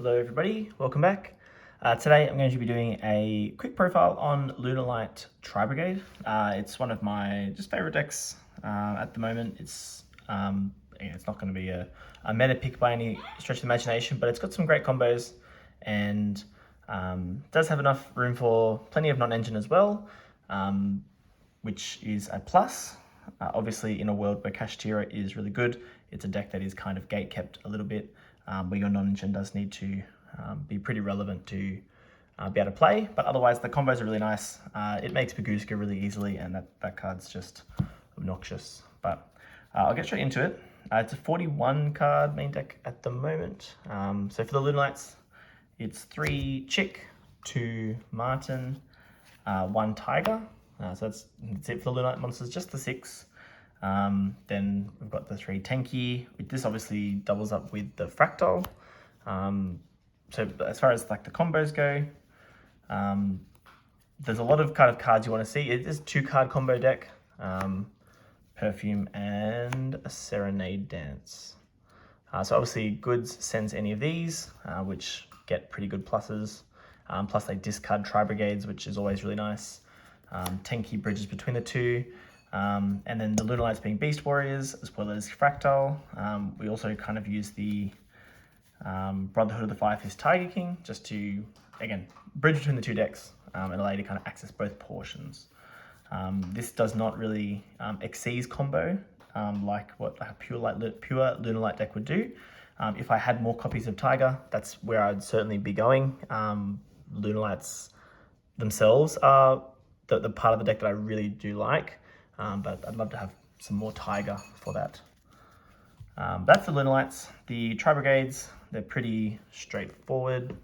Hello everybody, welcome back. Today I'm going to be doing a quick profile on Lunalight Tri-Brigade. It's one of my just favorite decks at the moment. It's not going to be a meta pick by any stretch of the imagination, but it's got some great combos and does have enough room for plenty of non-engine as well, which is a plus. Obviously in a world where Kashtira is really good, it's a deck that is kind of gate-kept a little bit, where your non-engine does need to be pretty relevant to be able to play, but otherwise the combos are really nice. It makes Paguska really easily, and that card's just obnoxious, but I'll get straight into it. It's a 41 card main deck at the moment. So for the Lunalights, it's 3 Chick, 2 Martin, 1 Tiger. So that's it for the Lunalight monsters, just the 6. Then we've got the 3 Tenki. This obviously doubles up with the Fractal. So as far as like the combos go, there's a lot of kind of cards you want to see. It is a 2-card combo deck, Perfume and a Serenade Dance. So obviously Goods sends any of these, which get pretty good pluses. Plus they discard Tri-Brigades, which is always really nice. Tenki bridges between the two. And then the Lunalights being Beast Warriors, as well as Fractal. We also kind of use the Brotherhood of the Fire Fist Tiger King, just to, again, bridge between the two decks and allow you to kind of access both portions. This does not really exceed combo like what a pure Lunalight deck would do. If I had more copies of Tiger, that's where I'd certainly be going. Lunalights themselves are the part of the deck that I really do like, but I'd love to have some more Tiger for that. That's the Lunalights. The Tri-Brigades, they're pretty straightforward.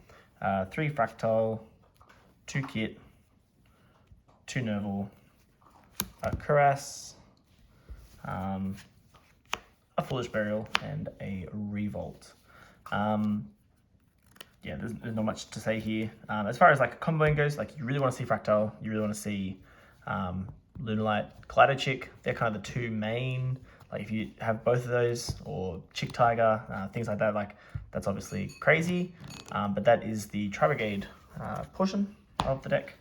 3 Fractal, 2 Kit, 2 Nerval, a Cuirass, a Foolish Burial, and a Revolt. Yeah, there's not much to say here. As far as like comboing goes, like you really want to see Fractal, you really want to see Lunalight, Kaleido Chick. They're kind of the 2 main. Like if you have both of those, or Chick Tiger, things like that, like that's obviously crazy. But that is the Tri-Brigade portion of the deck.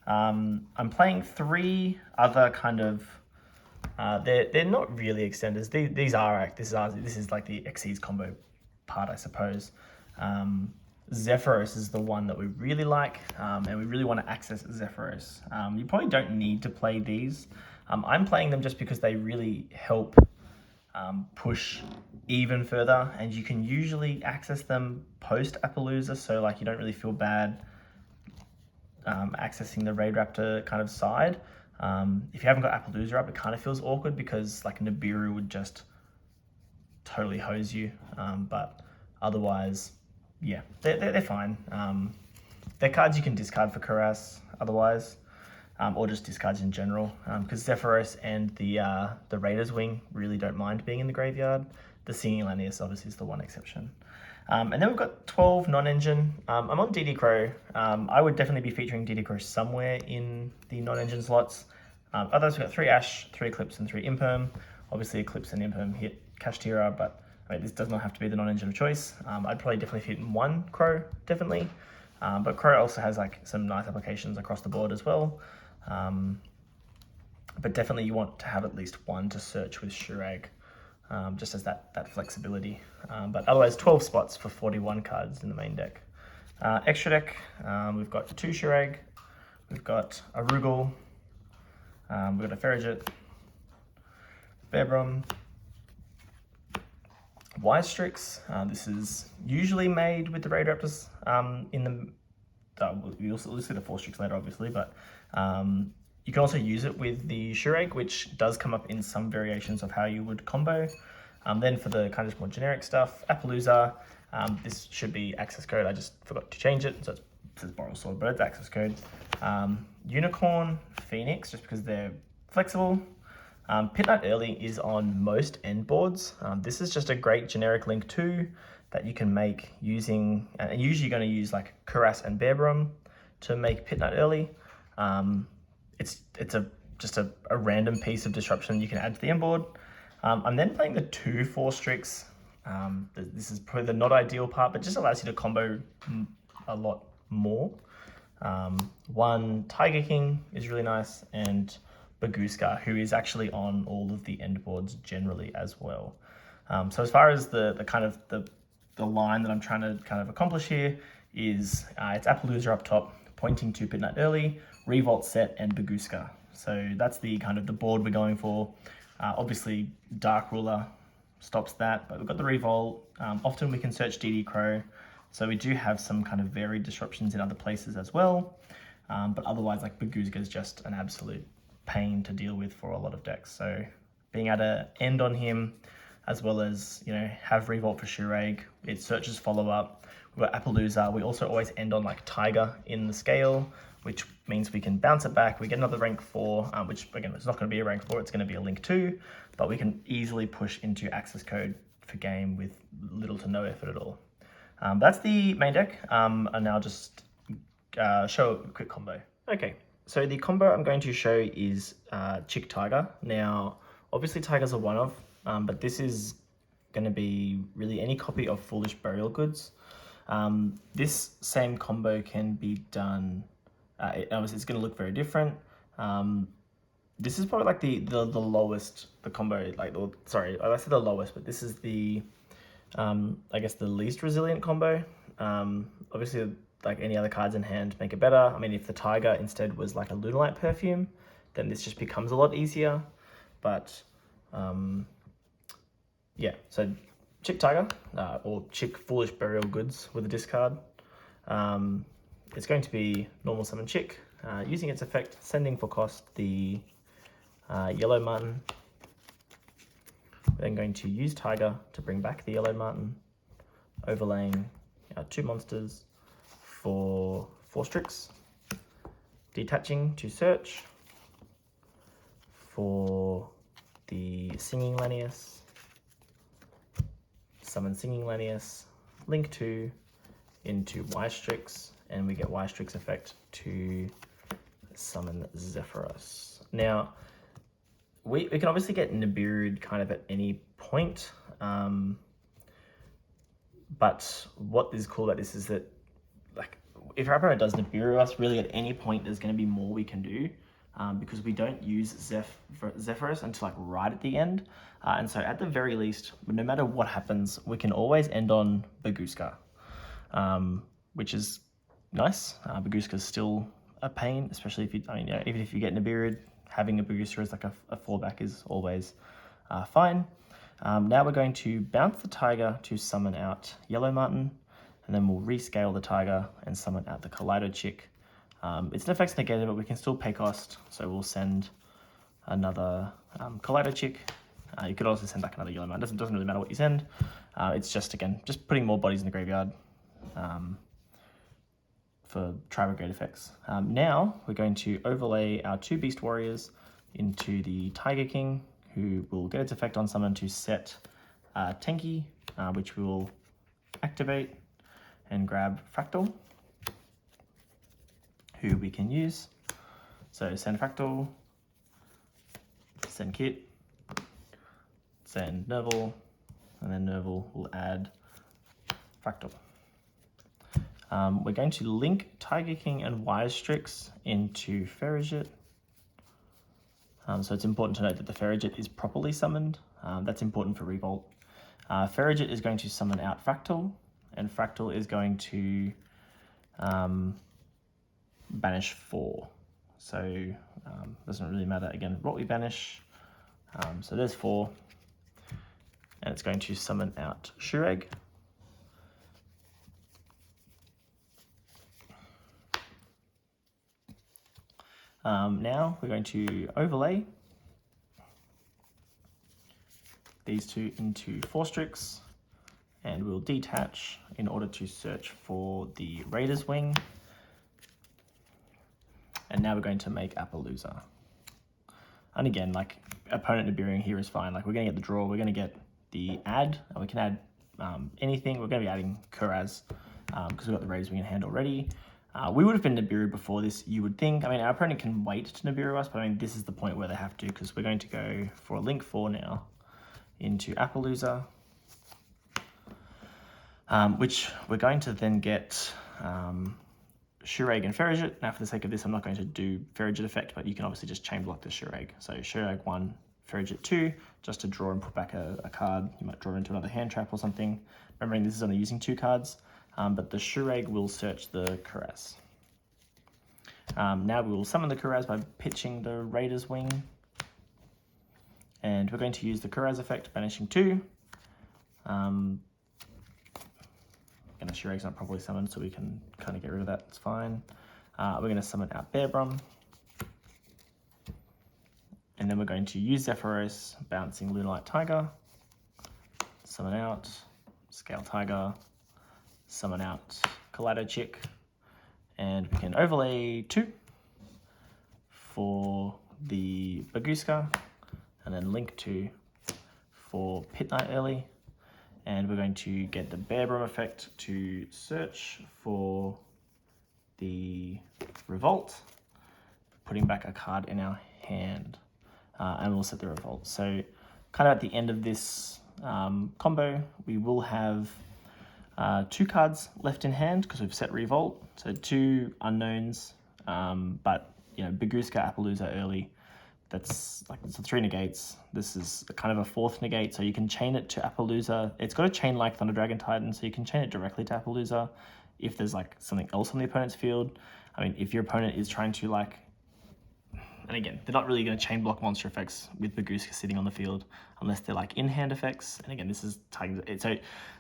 I'm playing 3 other kind of. They're not really extenders. This is like the Xyz combo part, I suppose. Zephyros is the one that we really like, and we really want to access Zephyros. You probably don't need to play these. I'm playing them just because they really help push even further, and you can usually access them post Appaloosa, so like you don't really feel bad accessing the Raid Raptor kind of side. If you haven't got Appaloosa up, it kind of feels awkward because like Nibiru would just totally hose you, but otherwise, yeah, they're fine. They're cards you can discard for Cuirass otherwise, or just discards in general, because Zephyros and the Raiders Wing really don't mind being in the graveyard. The Singing Lanius obviously is the one exception. And then we've got 12 non-engine. I'm on DD Crow. I would definitely be featuring DD Crow somewhere in the non-engine slots. Others, we've got 3 Ash, 3 Eclipse, and 3 Imperm. Obviously Eclipse and Imperm hit Kashtira, but I mean, this does not have to be the non-engine of choice. I'd probably definitely fit in 1 Crow, definitely. But Crow also has like some nice applications across the board as well. But definitely you want to have at least 1 to search with Shurag, just as that flexibility. But otherwise 12 spots for 41 cards in the main deck. Extra deck, we've got 2 Shurag, we've got a Rugal, we've got a Ferrigit, Bearbron, Wise Strix. This is usually made with the Raid Raptors we'll see the 4 Strix later obviously, but you can also use it with the Shurag, which does come up in some variations of how you would combo. Then for the kind of more generic stuff, Appaloosa, this should be access code. I just forgot to change it, so it says Boral Sword, but it's access code. Unicorn, Phoenix, just because they're flexible. Pit Knight Early is on most end boards. This is just a great generic link too that you can make using, and usually you're going to use like Cuirass and Bearbron to make Pit Knight Early. It's just a random piece of disruption you can add to the end board. I'm then playing the 2 4 Strix This is probably the not ideal part, but just allows you to combo a lot more. One, Tiger King is really nice, and Baguska, who is actually on all of the end boards generally as well. So as far as the kind of the line that I'm trying to kind of accomplish here is it's Appaloosa up top, pointing to Midnight Early, Revolt Set, and Baguska. So that's the kind of the board we're going for. Obviously, Dark Ruler stops that, but we've got the Revolt. Often we can search DD Crow, so we do have some kind of varied disruptions in other places as well. But otherwise, like Baguska is just an absolute pain to deal with for a lot of decks. So being able to end on him, as well as, you know, have Revolt for Shurag, it searches follow up. We've got Appaloosa. We also always end on like Tiger in the scale, which means we can bounce it back. We get another rank 4, which again, it's not going to be a rank 4, it's going to be a link 2, but we can easily push into access code for game with little to no effort at all. That's the main deck, and now just show a quick combo. Okay, so the combo I'm going to show is Chick Tiger. Now, obviously Tigers are one of, but this is going to be really any copy of Foolish Burial Goods. This same combo can be done, obviously it's going to look very different. This is probably like the lowest, the combo, like, sorry, I said the lowest, but this is the, I guess the least resilient combo. Obviously, like any other cards in hand make it better. I mean, if the Tiger instead was like a Lunalight perfume, then this just becomes a lot easier. But yeah, so Chick Tiger, or Chick Foolish Burial Goods with a discard. It's going to be normal summon Chick, using its effect, sending for cost the Yellow Martin. We're then going to use Tiger to bring back the Yellow Martin, overlaying 2 monsters for 4 Strix, detaching to search for the Singing Lanius, summon Singing Lanius, link 2 into Y-Strix, and we get Y-Strix effect to summon Zephyros. Now, we can obviously get Nibiru'd kind of at any point, but what is cool about this is that, like, if our opponent does Nibiru us, really at any point there's going to be more we can do, because we don't use Zephyros until like right at the end, and so at the very least, no matter what happens, we can always end on Baguska, which is nice. Baguska is still a pain, especially if you, I mean, yeah, even if you get Nibiru'd, having a Baguska as like a fallback is always fine. Now we're going to bounce the Tiger to summon out Yellow Martin, and then we'll rescale the Tiger and summon out the Kaleido Chick. It's an effects negated, but we can still pay cost, so we'll send another Kaleido Chick. You could also send back another Yellow Martin. Doesn't really matter what you send. It's just, again, just putting more bodies in the graveyard for Tri-Brigade effects. Now we're going to overlay our 2 Beast Warriors into the Tiger King, who will get its effect on summon to set Tenki, which we will activate and grab Fractal, who we can use. So send Fractal, send Kit, send Nerval, and then Nerval will add Fractal. We're going to link Tiger King and Y-Strix into Ferrigit. So it's important to note that the Ferrigit is properly summoned. That's important for Revolt. Ferrigit is going to summon out Fractal, and Fractal is going to banish 4. So doesn't really matter, again, what we banish. So there's 4, and it's going to summon out Shurag. Now we're going to overlay these 2 into 4 Strix, and we'll detach in order to search for the Raider's Wing. And now we're going to make Appaloosa. And again, like, opponent Nibiruing here is fine. Like, we're going to get the draw, we're going to get the add, and we can add anything. We're going to be adding Kuraz because we've got the Raider's Wing in hand already. We would have been Nibiru before this, you would think. I mean, our opponent can wait to Nibiru us, but I mean, this is the point where they have to, because we're going to go for a link 4 now into Appaloosa. which we're going to then get Shurag and Ferrigit. Now for the sake of this, I'm not going to do Ferrigit effect, but you can obviously just chain block the Shurag. So Shurag 1, Ferrigit 2, just to draw and put back a card. You might draw into another hand trap or something. Remembering this is only using 2 cards, but the Shurag will search the Kuraz. Now we will summon the Kuraz by pitching the Raider's Wing. And we're going to use the Kuraz effect, banishing 2. Again, the Shurag's not properly summoned, so we can kind of get rid of that, it's fine. We're going to summon out Bearbrum. And then we're going to use Zephyros, bouncing Lunalight Tiger. Summon out, Scale Tiger. Summon out Kaleido Chick. And we can overlay 2 for the Baguska, and then link 2 for Pit Knight early. And we're going to get the Bearbrum effect to search for the Revolt, putting back a card in our hand, and we'll set the Revolt. So kind of at the end of this combo, we will have 2 cards left in hand because we've set Revolt, so 2 unknowns, but you know, Baguska, Appaloosa early, that's like, it's 3 negates. This is kind of a 4th negate, so you can chain it to Appaloosa. It's got a chain like Thunder Dragon Titan, so you can chain it directly to Appaloosa if there's like something else on the opponent's field. I mean, if your opponent is trying to like, and again, they're not really going to chain block monster effects with Baguska sitting on the field unless they're like in-hand effects. And again, this is targeting it. So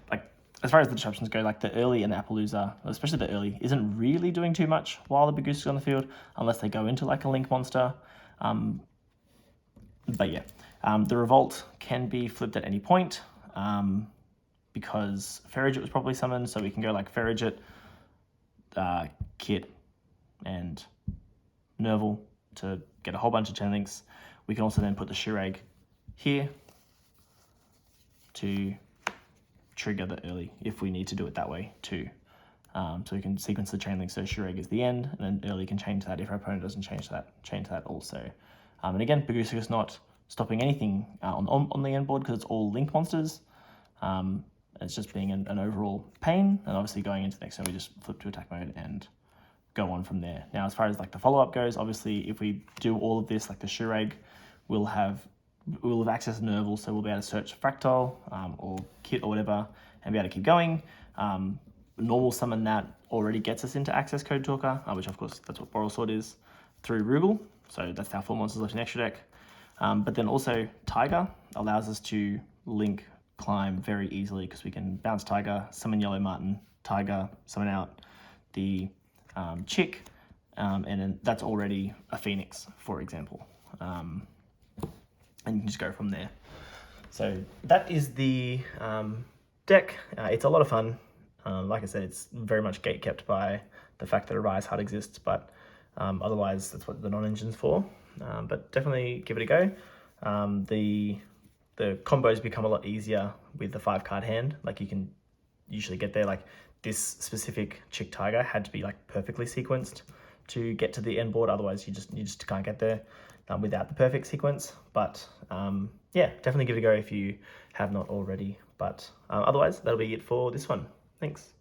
like, as far as the disruptions go, like the early and the Appaloosa, especially the early, isn't really doing too much while the Baguska's on the field unless they go into like a link monster. But yeah, the Revolt can be flipped at any point because Ferrigit was probably summoned, so we can go like Ferrigit, Kit, and Nerval to get a whole bunch of chain links. We can also then put the Shurag here to trigger the early if we need to do it that way too. So we can sequence the chain link, so Shurag is the end, and then early can chain to that if our opponent doesn't chain to that also. And again, Baguska is not stopping anything on the end board because it's all link monsters. It's just being an overall pain, and obviously going into the next turn we just flip to attack mode and go on from there. Now as far as like the follow-up goes, obviously if we do all of this, like the Shurag, we'll have access to Nerval, so we'll be able to search Fractal or Kit or whatever and be able to keep going. Normal summon that already gets us into Access Code Talker, which of course that's what Boral Sword is, through Rugal. So that's our 4 monsters left in extra deck. But then also Tiger allows us to link Climb very easily because we can bounce Tiger, summon Yellow Martin, Tiger, summon out the Chick, and then that's already a Phoenix, for example. And you can just go from there. So that is the deck. It's a lot of fun. Like I said, it's very much gatekept by the fact that a Rise Hard exists, but otherwise that's what the non-engine's for. But definitely give it a go. The combos become a lot easier with the 5-card hand. Like you can usually get there, like this specific Chick Tiger had to be like perfectly sequenced to get to the end board. Otherwise you just can't get there without the perfect sequence. But yeah, definitely give it a go if you have not already. But otherwise that'll be it for this one. Thanks.